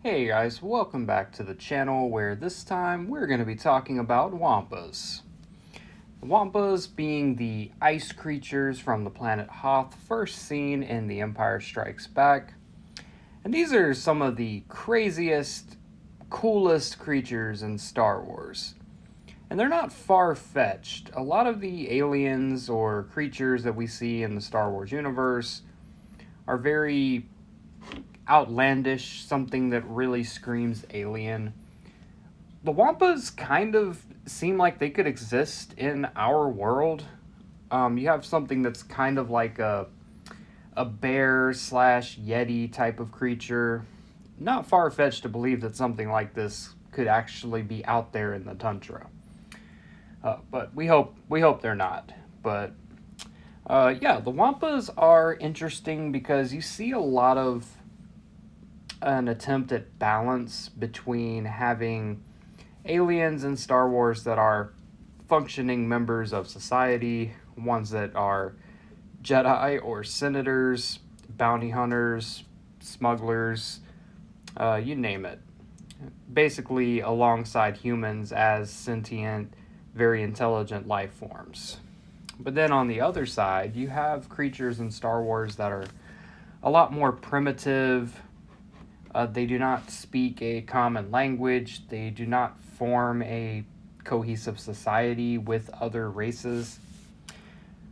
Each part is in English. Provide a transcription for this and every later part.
Hey guys, welcome back to the channel where this time we're going to be talking about Wampas. Wampas being the ice creatures from the planet Hoth first seen in The Empire Strikes Back. And these are some of the craziest, coolest creatures in Star Wars. And they're not far-fetched. A lot of the aliens or creatures that we see in the Star Wars universe are very outlandish, something that really screams alien. The Wampas kind of seem like they could exist in our world. You have something that's kind of like a bear slash yeti type of creature. Not far-fetched to believe that something like this could actually be out there in the tundra. But we hope they're not. But yeah, the Wampas are interesting because you see a lot of an attempt at balance between having aliens in Star Wars that are functioning members of society, ones that are Jedi or senators, bounty hunters, smugglers, you name it. Basically, alongside humans as sentient, very intelligent life forms. But then on the other side, you have creatures in Star Wars that are a lot more primitive. They do not speak a common language. They do not form a cohesive society with other races.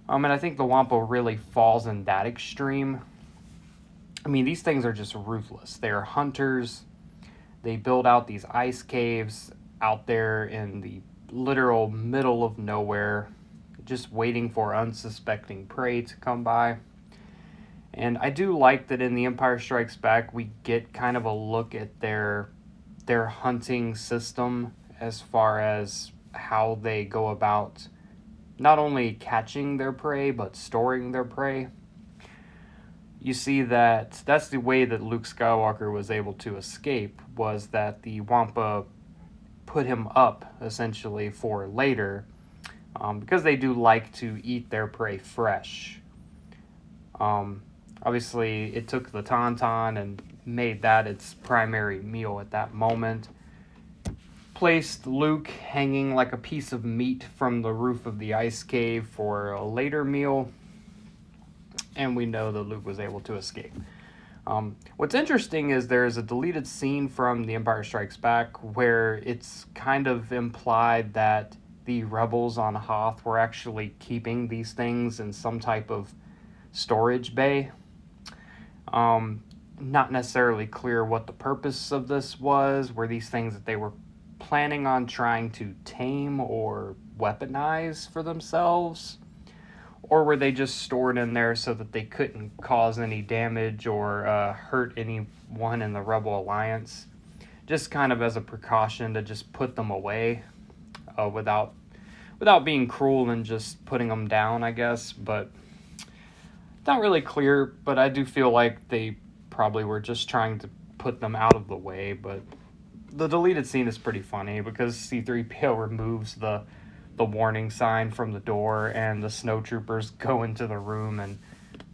And I think the Wampa really falls in that extreme. I mean, these things are just ruthless. They are hunters. They build out these ice caves out there in the literal middle of nowhere, just waiting for unsuspecting prey to come by. And I do like that in The Empire Strikes Back, we get kind of a look at their hunting system as far as how they go about not only catching their prey, but storing their prey. You see that that's the way that Luke Skywalker was able to escape, was that the Wampa put him up, essentially, for later, because they do like to eat their prey fresh. Obviously, it took the Tauntaun and made that its primary meal at that moment. Placed Luke hanging like a piece of meat from the roof of the ice cave for a later meal. And we know that Luke was able to escape. What's interesting is there's a deleted scene from The Empire Strikes Back where it's kind of implied that the rebels on Hoth were actually keeping these things in some type of storage bay. Not necessarily clear what the purpose of this was. Were these things that they were planning on trying to tame or weaponize for themselves? Or were they just stored in there so that they couldn't cause any damage or hurt anyone in the Rebel Alliance? Just kind of as a precaution to just put them away without being cruel and just putting them down, I guess. But not really clear, but I do feel like they probably were just trying to put them out of the way. But the deleted scene is pretty funny because C-3PO removes the warning sign from the door, and the snowtroopers go into the room and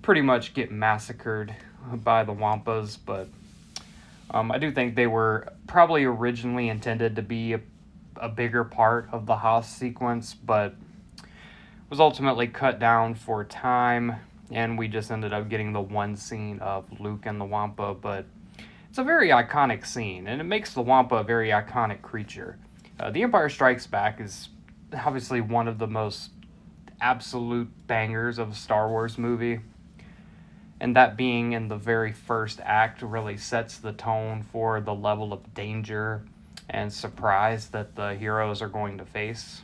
pretty much get massacred by the Wampas. But I do think they were probably originally intended to be a bigger part of the Hoth sequence, but was ultimately cut down for time, and we just ended up getting the one scene of Luke and the Wampa. But it's a very iconic scene, and it makes the Wampa a very iconic creature. The Empire Strikes Back is obviously one of the most absolute bangers of a Star Wars movie, and that being in the very first act really sets the tone for the level of danger and surprise that the heroes are going to face.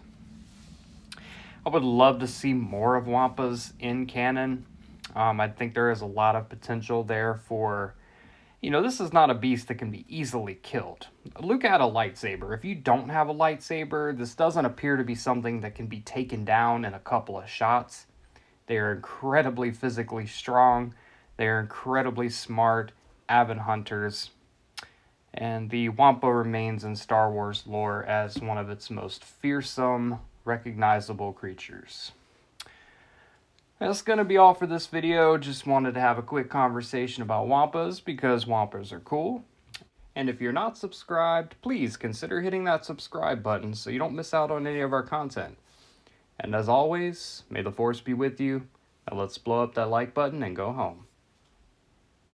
I would love to see more of Wampas in canon. I think there is a lot of potential there for, this is not a beast that can be easily killed. Luke had a lightsaber. If you don't have a lightsaber, this doesn't appear to be something that can be taken down in a couple of shots. They are incredibly physically strong. They are incredibly smart, avid hunters. And the Wampa remains in Star Wars lore as one of its most fearsome, recognizable creatures. That's going to be all for this video. Just wanted to have a quick conversation about Wampas because Wampas are cool. And if you're not subscribed, please consider hitting that subscribe button so you don't miss out on any of our content. And as always, may the force be with you. Now let's blow up that like button and go home.